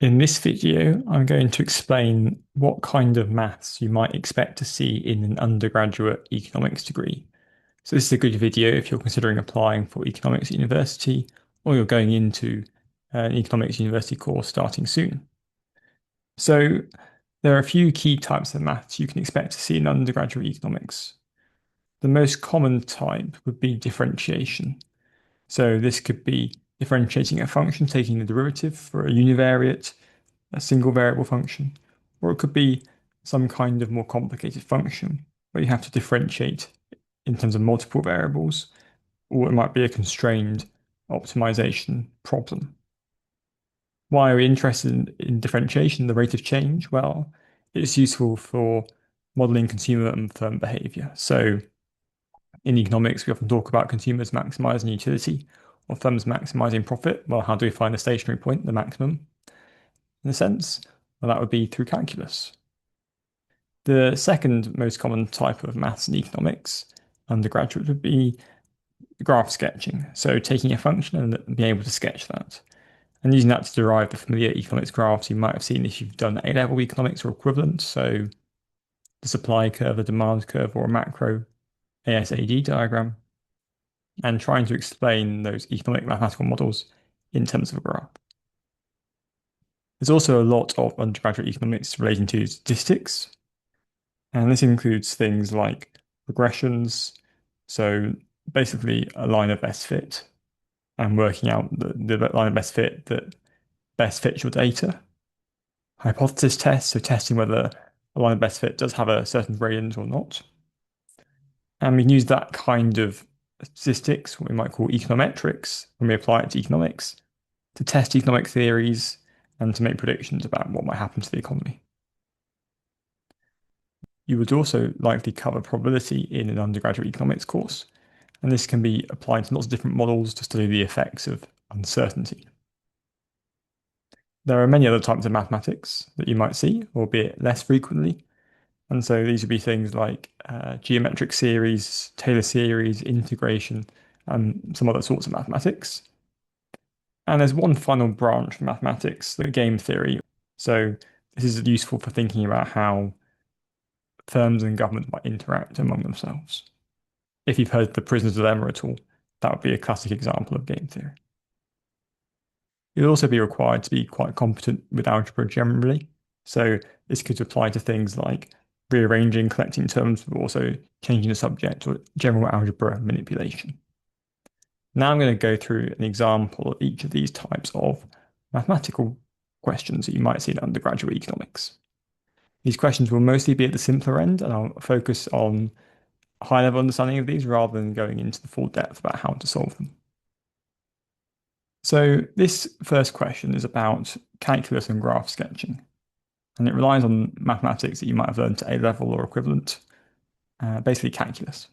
In this video, I'm going to explain what kind of maths you might expect to see in an undergraduate economics degree. So this is a good video if you're considering applying for economics at university or you're going into an economics university course starting soon. So there are a few key types of maths you can expect to see in undergraduate economics. The most common type would be differentiation. So this could be differentiating a function, taking the derivative for a univariate, a single variable function, or it could be some kind of more complicated function where you have to differentiate in terms of multiple variables, or it might be a constrained optimization problem. Why are we interested in differentiation, the rate of change? Well, it's useful for modeling consumer and firm behavior. So in economics, we often talk about consumers maximizing utility or firms maximizing profit. Well, how do we find the stationary point, the maximum? In a sense, well, that would be through calculus. The second most common type of maths and economics undergraduate would be graph sketching. So taking a function and being able to sketch that. And using that to derive the familiar economics graphs you might have seen if you've done A-level economics or equivalent. So the supply curve, the demand curve, or a macro ASAD diagram, and trying to explain those economic mathematical models in terms of a graph. There's also a lot of undergraduate economics relating to statistics, and this includes things like regressions, so basically a line of best fit and working out the line of best fit that best fits your data. Hypothesis tests, so testing whether a line of best fit does have a certain gradient or not. And we can use that kind of statistics, what we might call econometrics, when we apply it to economics, to test economic theories and to make predictions about what might happen to the economy. You would also likely cover probability in an undergraduate economics course, and this can be applied to lots of different models to study the effects of uncertainty. There are many other types of mathematics that you might see, albeit less frequently, and so these would be things like geometric series, Taylor series, integration, and some other sorts of mathematics. And there's one final branch of mathematics, the game theory. So this is useful for thinking about how firms and governments might interact among themselves. If you've heard the prisoner's dilemma at all, that would be a classic example of game theory. You'll also be required to be quite competent with algebra generally. So this could apply to things like rearranging, collecting terms, but also changing the subject or general algebra manipulation. Now I'm going to go through an example of each of these types of mathematical questions that you might see in undergraduate economics. These questions will mostly be at the simpler end, and I'll focus on a high-level understanding of these rather than going into the full depth about how to solve them. So this first question is about calculus and graph sketching, and it relies on mathematics that you might have learned at A-level or equivalent, basically calculus.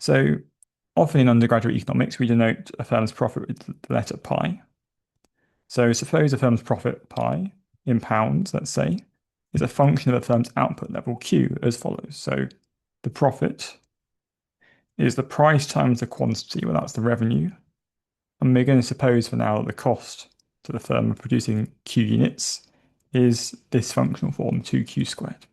So often in undergraduate economics, we denote a firm's profit with the letter pi. So suppose a firm's profit pi in pounds, let's say, is a function of a firm's output level Q as follows. So the profit is the price times the quantity, well, that's the revenue. And we're going to suppose for now that the cost to the firm of producing Q units is this functional form, 2Q squared.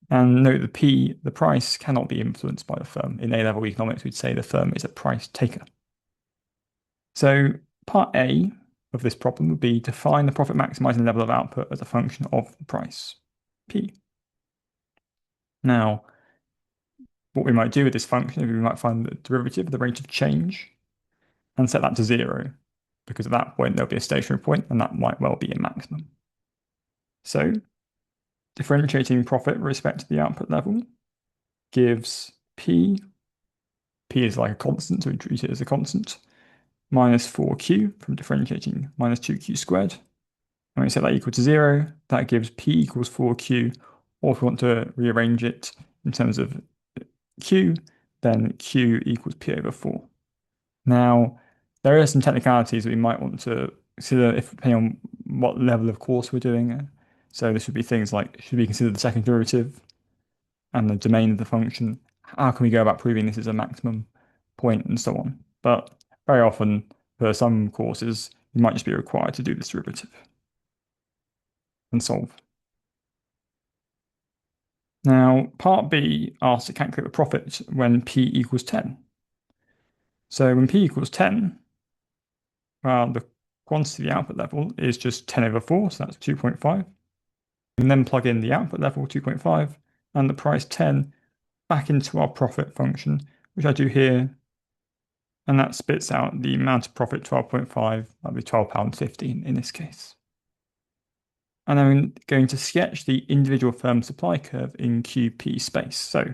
And note the P, the price, cannot be influenced by the firm. In A-level economics, we'd say the firm is a price taker. So part A of this problem would be to find the profit maximizing level of output as a function of the price, P. Now, what we might do with this function is we might find the derivative of the rate of change and set that to 0, because at that point there'll be a stationary point and that might well be a maximum. So differentiating profit with respect to the output level gives P is like a constant, so we treat it as a constant, minus 4Q from differentiating minus 2Q squared. And we set that equal to 0, that gives P equals 4Q, or if we want to rearrange it in terms of Q, then Q equals P over 4. Now, there are some technicalities that we might want to consider depending on what level of course we're doing. So this would be things like, should we consider the second derivative and the domain of the function? How can we go about proving this is a maximum point and so on? But very often, for some courses, you might just be required to do this derivative and solve. Now, part B asks to calculate the profit when P equals 10. So when P equals 10, the quantity of the output level is just 10 over 4, so that's 2.5. And then plug in the output level, 2.5, and the price 10 back into our profit function, which I do here, and that spits out the amount of profit, 12.5, that'll be £12.15 in this case. And I'm going to sketch the individual firm supply curve in QP space. So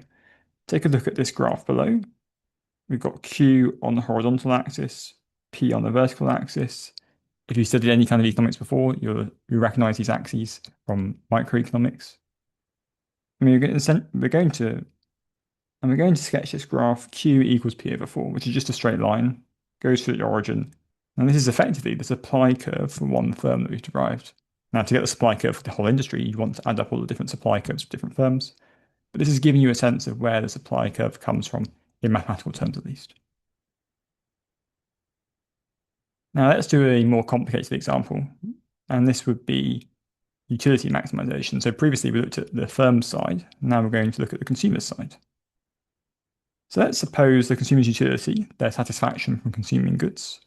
take a look at this graph below. We've got Q on the horizontal axis, P on the vertical axis. If you studied any kind of economics before, you recognize these axes from microeconomics. I mean, we're going to sketch this graph Q equals P over 4, which is just a straight line, goes through the origin. And this is effectively the supply curve for one firm that we've derived. Now, to get the supply curve for the whole industry, you want to add up all the different supply curves for different firms. But this is giving you a sense of where the supply curve comes from, in mathematical terms at least. Now, let's do a more complicated example. And this would be utility maximization. So previously we looked at the firm side. Now we're going to look at the consumer side. So let's suppose the consumer's utility, their satisfaction from consuming goods,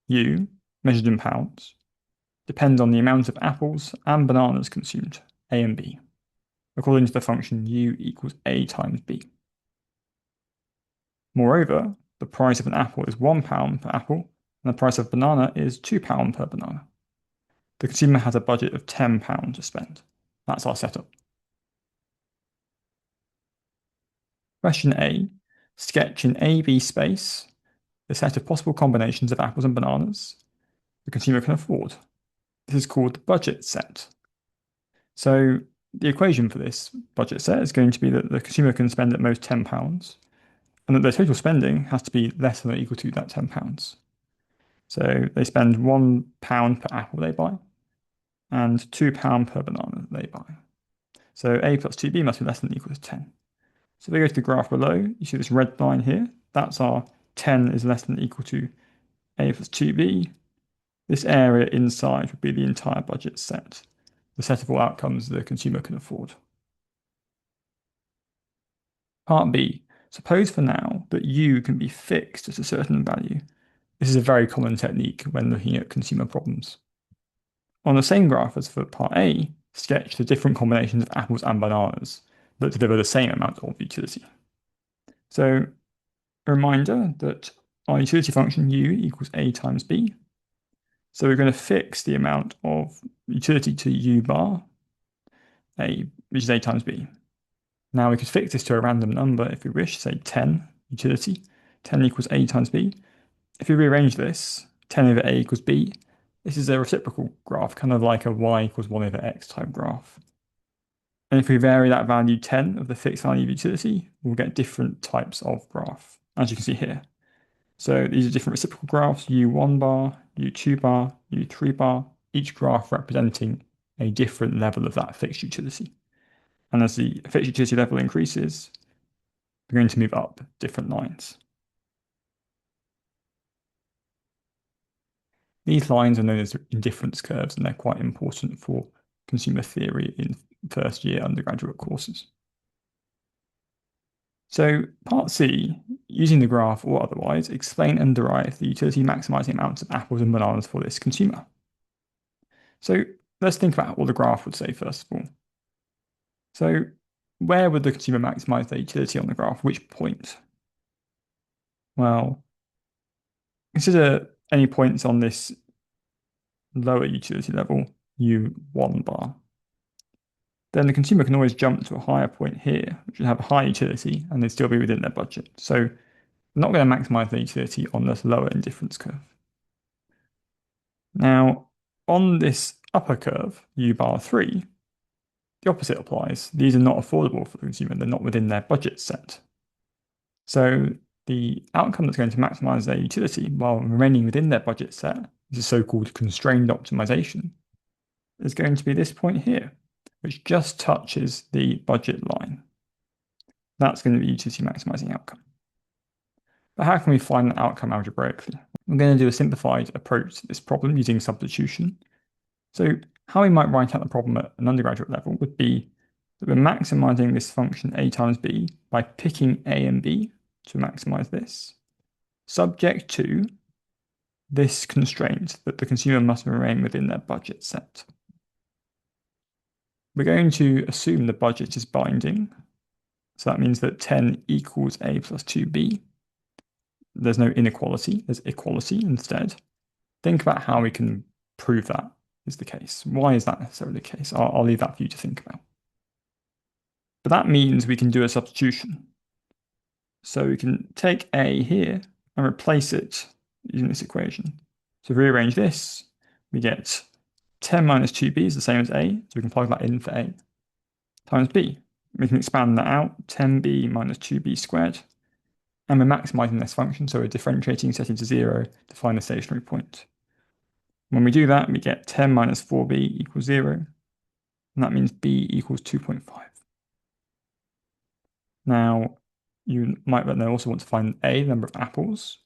U, measured in pounds, depend on the amount of apples and bananas consumed, A and B, according to the function U equals A times B. Moreover, the price of an apple is £1 per apple, and the price of a banana is £2 per banana. The consumer has a budget of £10 to spend. That's our setup. Question A, sketch in AB space the set of possible combinations of apples and bananas the consumer can afford. This is called the budget set. So the equation for this budget set is going to be that the consumer can spend at most £10, and that their total spending has to be less than or equal to that £10. So they spend £1 per apple they buy, and £2 per banana they buy. So A plus 2B must be less than or equal to 10. So if we go to the graph below, you see this red line here. That's our 10 is less than or equal to A plus 2B. This area inside would be the entire budget set, the set of all outcomes the consumer can afford. Part B, suppose for now that U can be fixed at a certain value. This is a very common technique when looking at consumer problems. On the same graph as for part A, sketch the different combinations of apples and bananas that deliver the same amount of utility. So a reminder that our utility function U equals A times B. So we're going to fix the amount of utility to U bar A, which is A times B. Now we could fix this to a random number if we wish, say 10 utility. 10 equals A times B. If we rearrange this, 10 over A equals B. This is a reciprocal graph, kind of like a y equals 1 over x type graph. And if we vary that value 10 of the fixed value of utility, we'll get different types of graph, as you can see here. So these are different reciprocal graphs, U1 bar, U2 bar, U3 bar, each graph representing a different level of that fixed utility. And as the fixed utility level increases, we're going to move up different lines. These lines are known as indifference curves, and they're quite important for consumer theory in first year undergraduate courses. So part C, using the graph or otherwise, explain and derive the utility maximizing amounts of apples and bananas for this consumer. So let's think about what the graph would say first of all. So where would the consumer maximize their utility on the graph? Which point? Well, consider any points on this lower utility level, U1 bar. Then the consumer can always jump to a higher point here, which would have a high utility, and they'd still be within their budget. So they're not going to maximize their utility on this lower indifference curve. Now, on this upper curve, U bar 3, the opposite applies. These are not affordable for the consumer. They're not within their budget set. So the outcome that's going to maximize their utility while remaining within their budget set, this is so-called constrained optimization, is going to be this point here, which just touches the budget line. That's going to be utility maximizing outcome. But how can we find that outcome algebraically? We're going to do a simplified approach to this problem using substitution. So how we might write out the problem at an undergraduate level would be that we're maximizing this function a times b by picking a and b to maximize this, subject to this constraint that the consumer must remain within their budget set. We're going to assume the budget is binding. So that means that 10 equals a plus 2b. There's no inequality, there's equality instead. Think about how we can prove that is the case. Why is that necessarily the case? I'll leave that for you to think about. But that means we can do a substitution. So we can take a here and replace it using this equation. So rearrange this, we get 10 minus 2b is the same as a, so we can plug that in for a, times b. We can expand that out, 10b minus 2b squared, and we're maximizing this function, so we're differentiating, setting to 0 to find the stationary point. When we do that, we get 10 minus 4b equals 0, and that means b equals 2.5. Now, you might then also want to find a, the number of apples.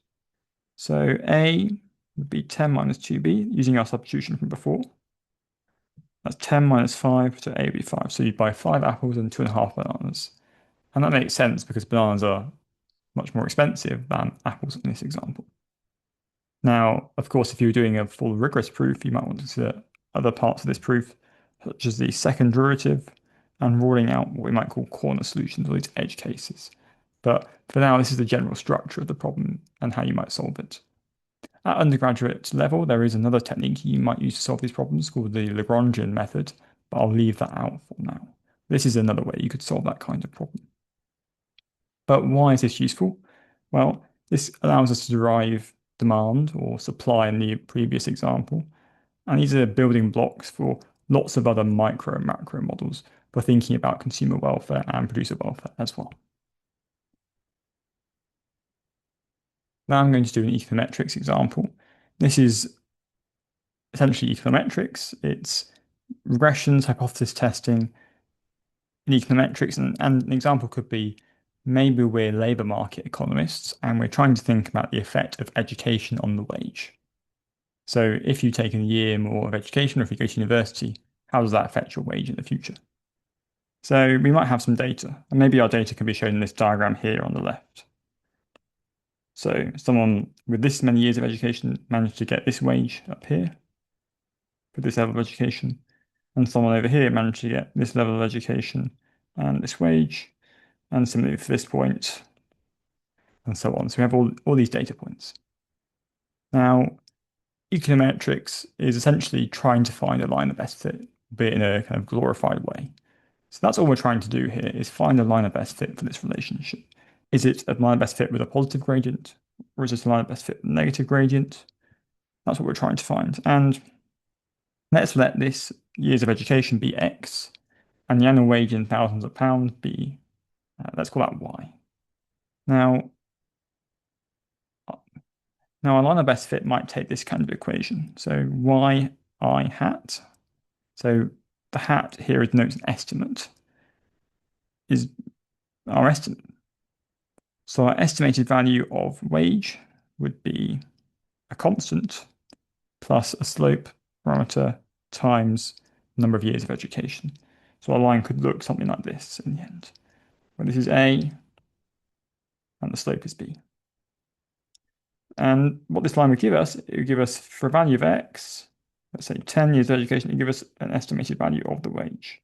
So a would be 10 minus 2b, using our substitution from before. That's 10 minus 5, so a would be 5. So you buy 5 apples and 2.5 bananas. And that makes sense because bananas are much more expensive than apples in this example. Now, of course, if you're doing a full rigorous proof, you might want to consider other parts of this proof, such as the second derivative and ruling out what we might call corner solutions, or these edge cases. But for now, this is the general structure of the problem and how you might solve it. At undergraduate level, there is another technique you might use to solve these problems called the Lagrangian method, but I'll leave that out for now. This is another way you could solve that kind of problem. But why is this useful? Well, this allows us to derive demand or supply in the previous example. And these are building blocks for lots of other micro and macro models for thinking about consumer welfare and producer welfare as well. Now I'm going to do an econometrics example. This is essentially econometrics. It's regressions, hypothesis testing in econometrics. And an example could be maybe we're labor market economists and we're trying to think about the effect of education on the wage. So if you take a year more of education or if you go to university, how does that affect your wage in the future? So we might have some data, and maybe our data can be shown in this diagram here on the left. So someone with this many years of education managed to get this wage up here for this level of education, and someone over here managed to get this level of education and this wage, and similarly for this point, and so on. So we have all these data points. Now, econometrics is essentially trying to find a line of best fit, but in a kind of glorified way. So that's all we're trying to do here, is find a line of best fit for this relationship. Is it a line of best fit with a positive gradient, or is it a line of best fit with a negative gradient? That's what we're trying to find. And let's let this years of education be X, and the annual wage in thousands of pounds be, let's call that Y. Now, a line of best fit might take this kind of equation. So y I hat. So the hat here denotes an estimate, is our estimate. So our estimated value of wage would be a constant plus a slope parameter times the number of years of education. So our line could look something like this in the end, where this is A and the slope is B. And what this line would give us, it would give us for a value of X, let's say 10 years of education, it would give us an estimated value of the wage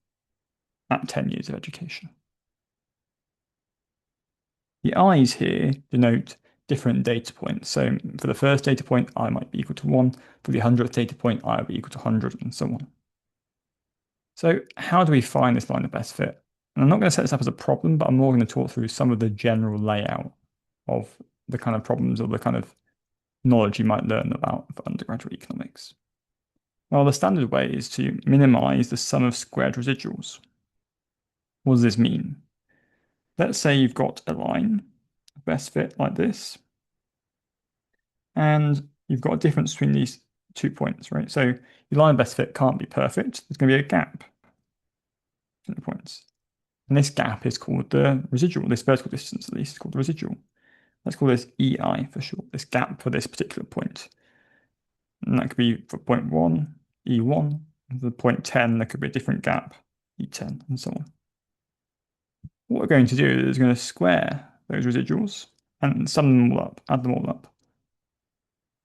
at 10 years of education. The i's here denote different data points. So for the first data point, I might be equal to 1. For the 100th data point, I will be equal to 100, and so on. So how do we find this line of best fit? And I'm not going to set this up as a problem, but I'm more going to talk through some of the general layout of the kind of problems or the kind of knowledge you might learn about for undergraduate economics. Well, the standard way is to minimize the sum of squared residuals. What does this mean? Let's say you've got a line of best fit like this, and you've got a difference between these 2 points, right? So your line of best fit can't be perfect. There's going to be a gap between the points. And this gap is called the residual. This vertical distance, at least, is called the residual. Let's call this EI for short, this gap for this particular point. And that could be for point 1, E1. For point 10, there could be a different gap, E10, and so on. What we're going to do is going to square those residuals and sum them all up, add them all up.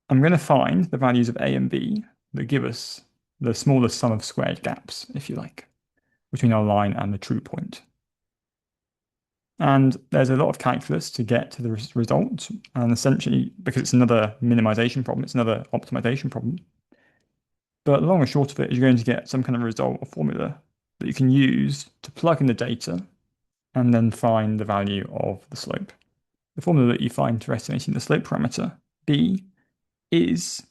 I'm going to find the values of A and B that give us the smallest sum of squared gaps, if you like, between our line and the true point. And there's a lot of calculus to get to the result. And essentially, because it's another minimization problem, it's another optimization problem. But the long and short of it is you're going to get some kind of result or formula that you can use to plug in the data and then find the value of the slope. The formula that you find for estimating the slope parameter, B, is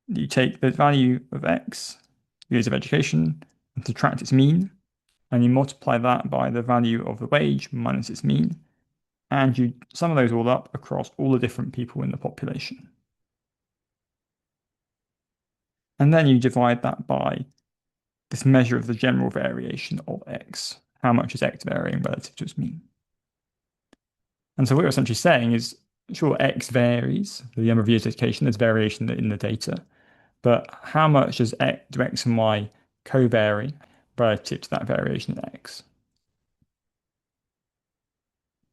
you take the value of X, years of education, and subtract its mean, and you multiply that by the value of the wage minus its mean, and you sum those all up across all the different people in the population. And then you divide that by this measure of the general variation of X. How much is X varying relative to its mean? And so what you're essentially saying is, sure, X varies, the number of years of education, there's variation in the data, but how much do X and Y co-vary relative to that variation in X?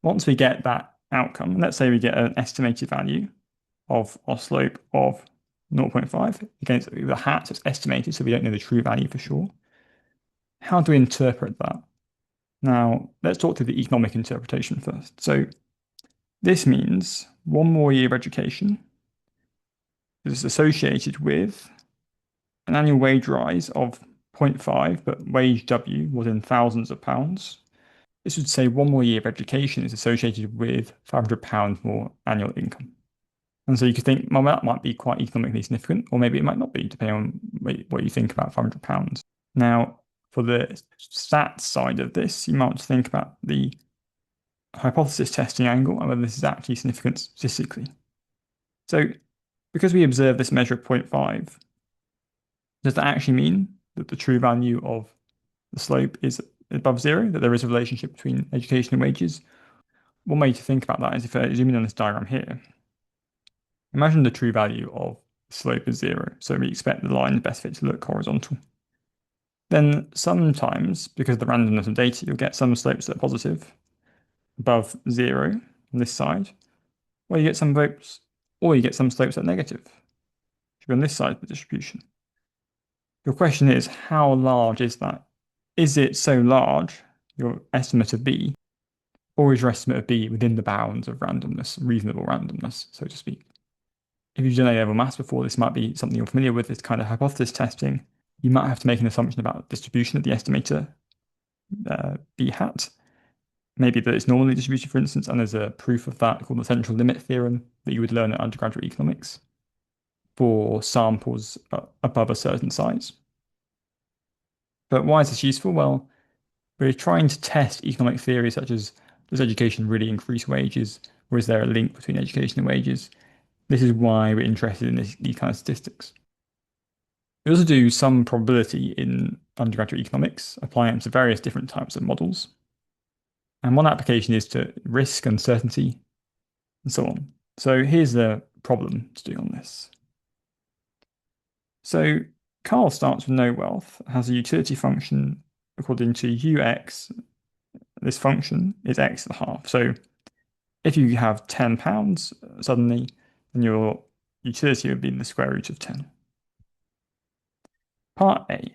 Once we get that outcome, let's say we get an estimated value of our slope of 0.5. Again, it's the hat, it's estimated, so we don't know the true value for sure. How do we interpret that? Now, let's talk through the economic interpretation first. So this means one more year of education is associated with an annual wage rise of 0.5, but wage W was in thousands of pounds. This would say one more year of education is associated with £500 more annual income. And so you could think, well, that might be quite economically significant, or maybe it might not be, depending on what you think about £500. Now, for the stats side of this, you might think about the hypothesis testing angle and whether this is actually significant statistically. So because we observe this measure of 0.5, does that actually mean that the true value of the slope is above zero, that there is a relationship between education and wages? One way to think about that is if I zoom in on this diagram here, imagine the true value of the slope is zero. So we expect the line best fit to look horizontal. Then sometimes, because of the randomness of data, you'll get some slopes that are positive, above zero on this side, or you get some slopes, or you get some slopes that are negative, on this side of the distribution. Your question is, how large is that? Is it so large, your estimate of B, or is your estimate of B within the bounds of randomness, reasonable randomness, so to speak? If you've done A-level maths before, this might be something you're familiar with, this kind of hypothesis testing. You might have to make an assumption about distribution of the estimator, B hat. Maybe that it's normally distributed, for instance, and there's a proof of that called the central limit theorem that you would learn at undergraduate economics for samples above a certain size. But why is this useful? Well, we're trying to test economic theory such as, does education really increase wages, or is there a link between education and wages? This is why we're interested in these kind of statistics. We also do some probability in undergraduate economics, applying it to various different types of models. And one application is to risk, uncertainty, and so on. So here's the problem to do on this. So Carl starts with no wealth, has a utility function according to ux. This function is x to the half. So if you have £10 suddenly, then your utility would be the square root of 10. Part A.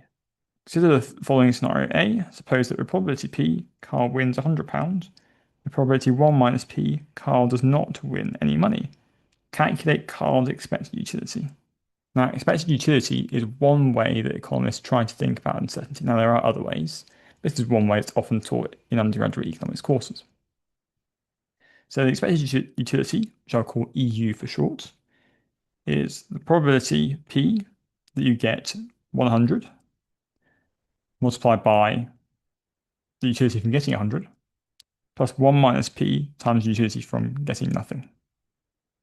Consider the following scenario A. Suppose that with probability P, Carl wins £100. With probability 1 minus P, Carl does not win any money. Calculate Carl's expected utility. Now, expected utility is one way that economists try to think about uncertainty. Now, there are other ways. This is one way that's often taught in undergraduate economics courses. So the expected utility, which I'll call EU for short, is the probability P that you get 100 multiplied by the utility from getting 100 plus 1 minus P times utility from getting nothing.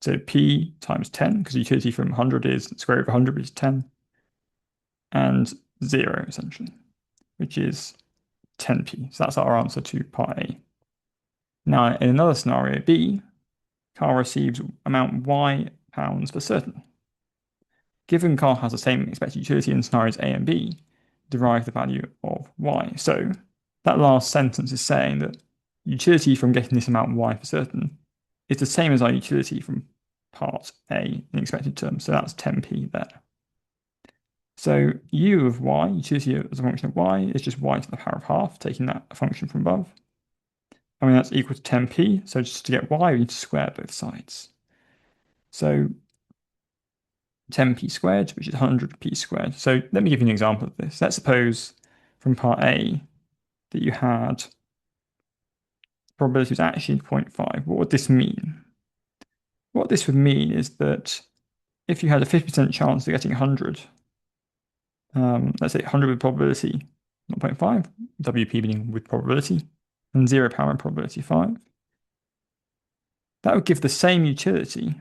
So P times 10, because utility from 100 is square root of 100, which is 10, and 0, essentially, which is 10p. So that's our answer to part A. Now, in another scenario, B, car receives amount Y pounds for certain. Given car has the same expected utility in scenarios A and B, derive the value of Y. So that last sentence is saying that utility from getting this amount Y for certain is the same as our utility from part A in expected terms. So that's 10p there. So u of y, utility as a function of y, is just y to the power of half, taking that function from above. I mean, that's equal to 10p. So just to get y, we need to square both sides. So 10p squared, which is 100p squared. So let me give you an example of this. Let's suppose from part A that you had probability was actually 0.5. What would this mean? What this would mean is that if you had a 50% chance of getting 100, let's say 100 with probability 0.5, WP being with probability, and 0 power and probability 5, that would give the same utility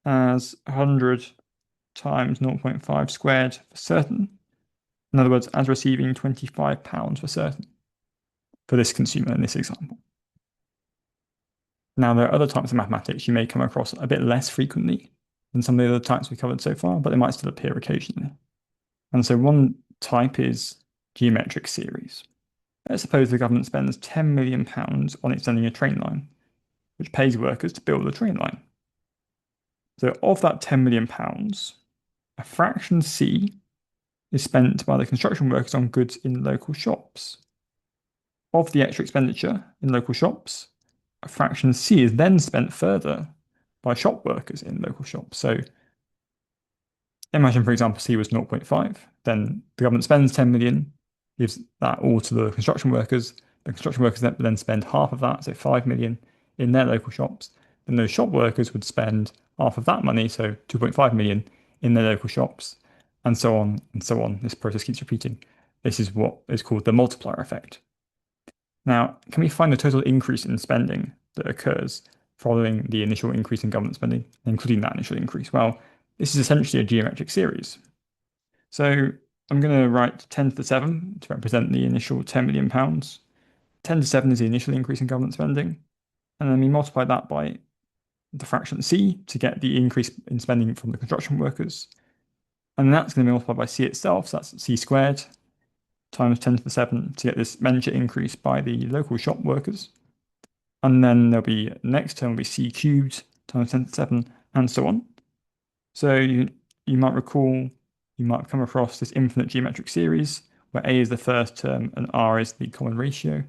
as 100 times 0.5 squared for certain. In other words, as receiving £25 for certain for this consumer in this example. Now, there are other types of mathematics you may come across a bit less frequently than some of the other types we've covered so far, but they might still appear occasionally. And so one type is geometric series. Let's suppose the government spends £10 million on extending a train line, which pays workers to build a train line. So of that £10 million, a fraction C is spent by the construction workers on goods in local shops. Of the extra expenditure in local shops, a fraction C is then spent further by shop workers in local shops. So imagine, for example, C was 0.5, then the government spends 10 million, gives that all to the construction workers. The construction workers then spend half of that, so 5 million, in their local shops. Then those shop workers would spend half of that money, so 2.5 million, in their local shops, and so on and so on. This process keeps repeating. This is what is called the multiplier effect. Now, can we find the total increase in spending that occurs following the initial increase in government spending, including that initial increase? Well, this is essentially a geometric series. So I'm going to write 10 to the 7 to represent the initial £10 million. 10 to 7 is the initial increase in government spending. And then we multiply that by the fraction C to get the increase in spending from the construction workers. And that's going to be multiplied by C itself, so that's C squared times 10 to the 7 to get this expenditure increase by the local shop workers. And then there'll be next term will be C cubed times 10 to the 7 and so on. So you might recall, you might come across this infinite geometric series where A is the first term and R is the common ratio.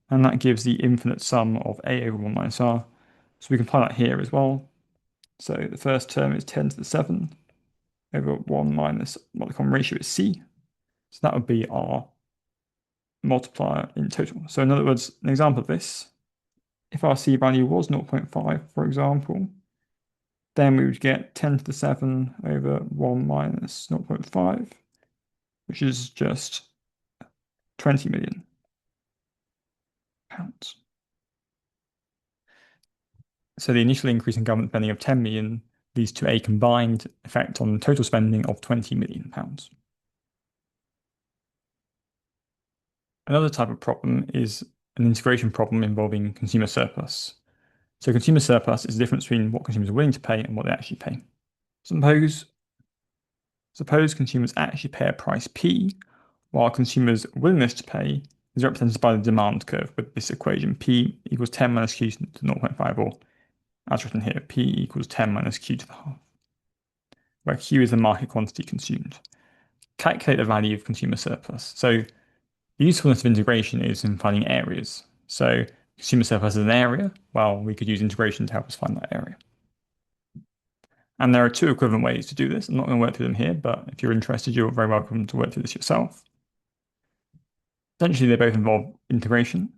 And that gives the infinite sum of A over 1 minus R. So we can apply that here as well. So the first term is 10 to the 7 over 1 minus, well, the common ratio is C. So that would be our multiplier in total. So in other words, an example of this, if our C value was 0.5, for example, then we would get 10 to the 7 over 1 minus 0.5, which is just 20 million pounds. So the initial increase in government spending of 10 million leads to a combined effect on total spending of 20 million pounds. Another type of problem is an integration problem involving consumer surplus. So consumer surplus is the difference between what consumers are willing to pay and what they actually pay. Suppose consumers actually pay a price P, while consumers' willingness to pay is represented by the demand curve with this equation, P equals 10 minus Q to 0.5, or as written here, P equals 10 minus Q to the half, where Q is the market quantity consumed. Calculate the value of consumer surplus. So the usefulness of integration is in finding areas. So consumer surplus is an area. Well, we could use integration to help us find that area. And there are two equivalent ways to do this. I'm not going to work through them here, but if you're interested, you're very welcome to work through this yourself. Essentially, they both involve integration.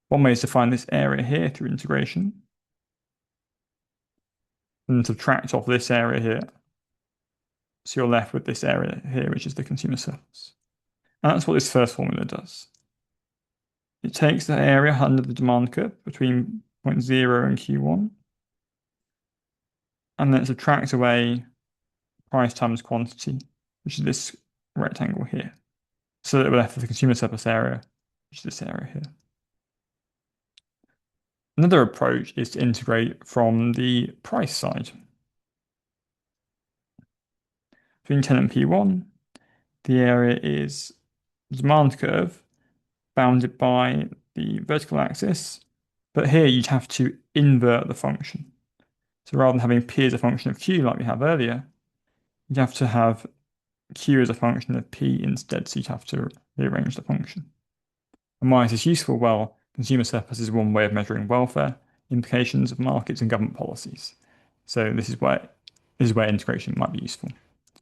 One way is to find this area here through integration and subtract off this area here. So you're left with this area here, which is the consumer surplus. And that's what this first formula does. It takes the area under the demand curve between 0.0 and Q1, and then it subtracts away price times quantity, which is this rectangle here. So that we're left with the consumer surplus area, which is this area here. Another approach is to integrate from the price side. Between 10 and P1, the area is demand curve bounded by the vertical axis, but here you'd have to invert the function. So rather than having P as a function of Q like we have earlier, you'd have to have Q as a function of P instead, so you'd have to rearrange the function. And why is this useful? Well, consumer surplus is one way of measuring welfare, implications of markets and government policies. So this is where integration might be useful.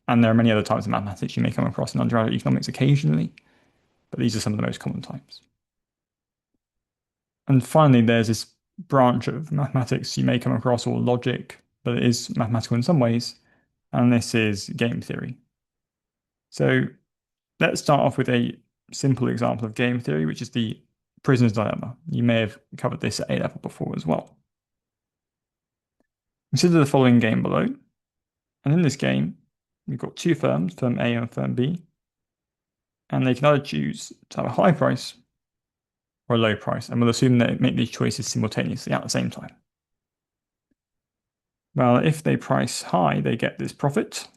And there are many other types of mathematics you may come across in undergraduate economics occasionally, but these are some of the most common types. And finally, there's this branch of mathematics you may come across, or logic, but it is mathematical in some ways, and this is game theory. So let's start off with a simple example of game theory, which is the prisoner's dilemma. You may have covered this at A-level before as well. Consider the following game below. And in this game, we've got two firms, firm A and firm B, and they can either choose to have a high price or a low price, and we'll assume they make these choices simultaneously at the same time. Well, if they price high, they get this profit.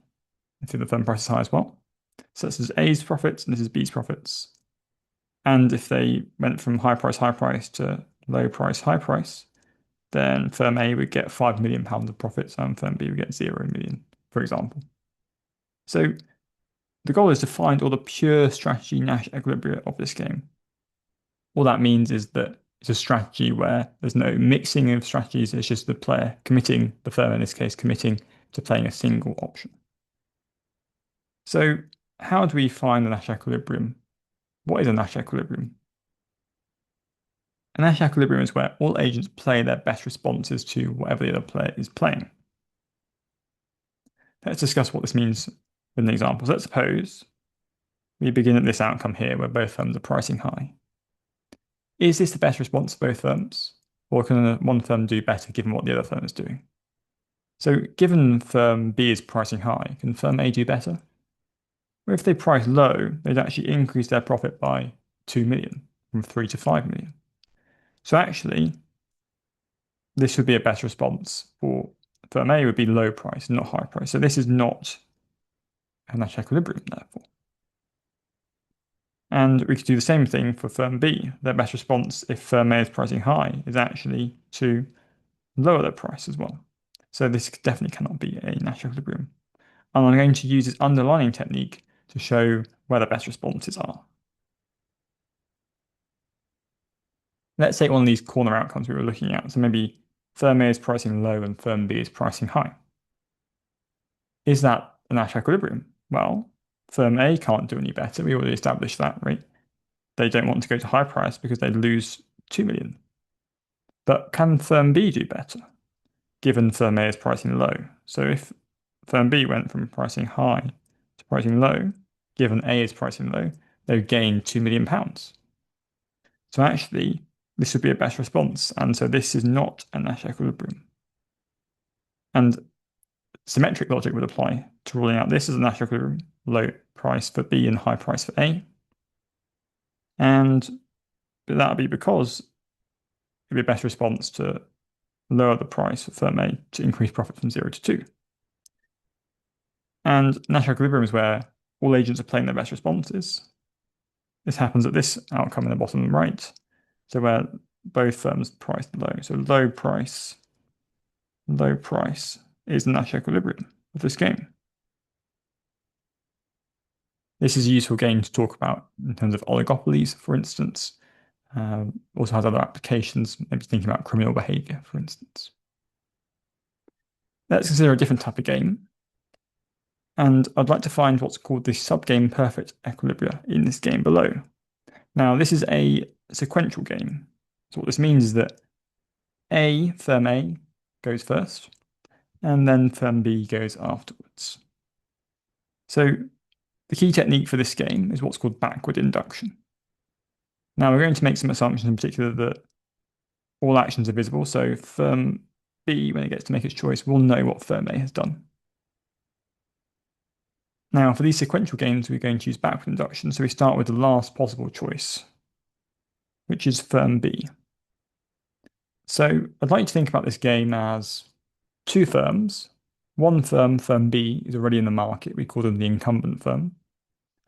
If the firm prices high as well. So this is A's profits and this is B's profits. And if they went from high price to low price, high price, then firm A would get £5 million of profits and firm B would get 0 million, for example. So the goal is to find all the pure strategy Nash equilibria of this game. All that means is that it's a strategy where there's no mixing of strategies, it's just the player committing, the firm in this case, committing to playing a single option. So how do we find the Nash equilibrium? What is a Nash equilibrium? A Nash equilibrium is where all agents play their best responses to whatever the other player is playing. Let's discuss what this means with an example. So let's suppose we begin at this outcome here where both firms are pricing high. Is this the best response of both firms? Or can one firm do better given what the other firm is doing? So given firm B is pricing high, can firm A do better? Well, if they price low, they'd actually increase their profit by 2 million, from 3 to 5 million. So actually, this would be a better response for firm A would be low price, not high price. So this is not a Nash equilibrium, therefore. And we could do the same thing for firm B. Their best response, if firm A is pricing high, is actually to lower their price as well. So this definitely cannot be a Nash equilibrium. And I'm going to use this underlining technique to show where the best responses are. Let's take one of these corner outcomes we were looking at. So maybe firm A is pricing low and firm B is pricing high. Is that a Nash equilibrium? Well, firm A can't do any better. We already established that, right? They don't want to go to high price because they'd lose 2 million. But can firm B do better, given firm A is pricing low? So if firm B went from pricing high to pricing low, given A is pricing low, they would gain £2 million. So actually, this would be a best response. And so this is not a Nash equilibrium. And symmetric logic would apply to ruling out this as a Nash equilibrium, low price for B and high price for A. And that would be because it would be a best response to lower the price for firm A to increase profit from 0 to 2. And Nash equilibrium is where all agents are playing their best responses. This happens at this outcome in the bottom right. So where both firms priced low. So low price is the Nash equilibrium of this game. This is a useful game to talk about in terms of oligopolies, for instance. Also has other applications, maybe thinking about criminal behavior, for instance. Let's consider a different type of game. And I'd like to find what's called the subgame perfect equilibria in this game below. Now, this is a sequential game. So what this means is that firm A goes first, and then firm B goes afterwards. So the key technique for this game is what's called backward induction. Now we're going to make some assumptions, in particular that all actions are visible. So firm B, when it gets to make its choice, will know what firm A has done. Now for these sequential games, we're going to use backward induction. So we start with the last possible choice, which is firm B. So I'd like to think about this game as two firms. One firm, firm B, is already in the market. We call them the incumbent firm.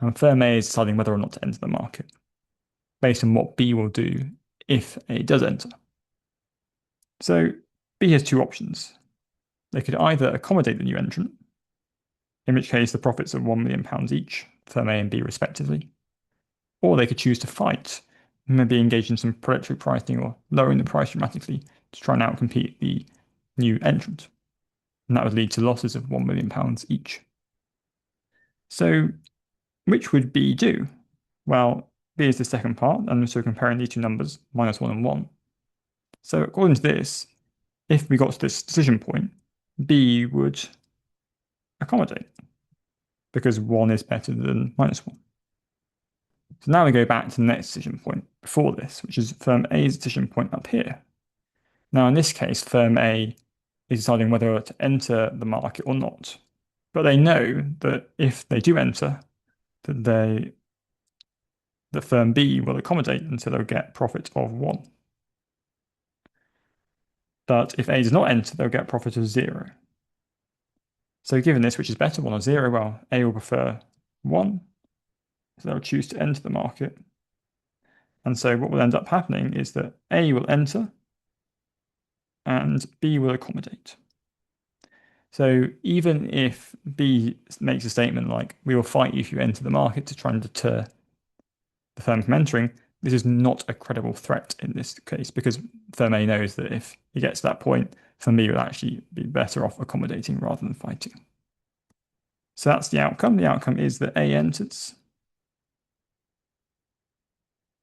And firm A is deciding whether or not to enter the market based on what B will do if A does enter. So B has two options. They could either accommodate the new entrant, in which case the profits are £1 million each, firm A and B respectively, or they could choose to fight, maybe engage in some predatory pricing or lowering the price dramatically to try and outcompete the new entrant. And that would lead to losses of £1 million each. So which would B do? Well, B is the second part, and so comparing these two numbers, -1 and 1. So according to this, if we got to this decision point, B would accommodate because 1 is better than -1. So now we go back to the next decision point before this, which is firm A's decision point up here. Now in this case, firm A is deciding whether to enter the market or not. But they know that if they do enter, that the firm B will accommodate, and so they'll get profit of 1. But if A does not enter, they'll get profit of 0. So given this, which is better, 1 or 0, well, A will prefer 1, so they'll choose to enter the market. And so what will end up happening is that A will enter and B will accommodate. So even if B makes a statement like, we will fight you if you enter the market to try and deter the firm from entering, this is not a credible threat in this case because firm A knows that if it gets to that point, firm B will actually be better off accommodating rather than fighting. So that's the outcome. The outcome is that A enters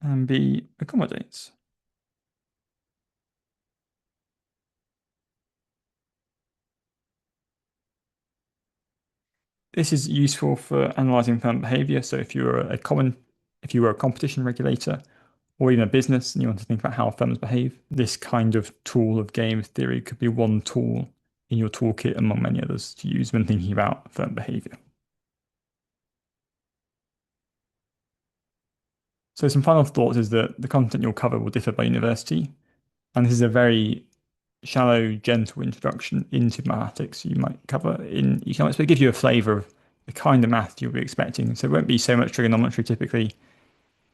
and B accommodates. This is useful for analyzing firm behavior. So if you were a competition regulator or even a business and you want to think about how firms behave, this kind of tool of game theory could be one tool in your toolkit among many others to use when thinking about firm behavior. So some final thoughts is that the content you'll cover will differ by university, and this is a very shallow, gentle introduction into mathematics you might cover in economics, but it gives you a flavour of the kind of math you'll be expecting. So it won't be so much trigonometry typically,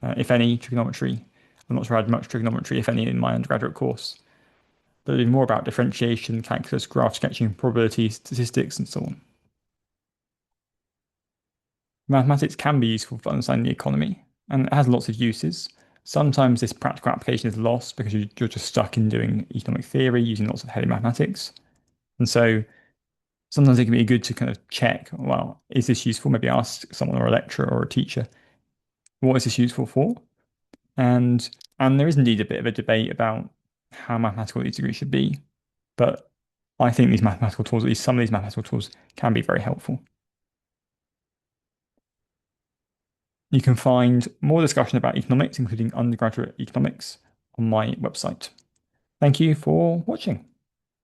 if any trigonometry. I'm not sure I had much trigonometry, if any, in my undergraduate course. But it'll be more about differentiation, calculus, graph sketching, probability, statistics, and so on. Mathematics can be useful for understanding the economy, and it has lots of uses. Sometimes this practical application is lost because you're just stuck in doing economic theory using lots of heavy mathematics. And so sometimes it can be good to kind of check, well, is this useful? Maybe ask someone or a lecturer or a teacher, what is this useful for? And there is indeed a bit of a debate about how mathematical these degrees should be. But I think these mathematical tools, at least some of these mathematical tools, can be very helpful. You can find more discussion about economics, including undergraduate economics, on my website. Thank you for watching.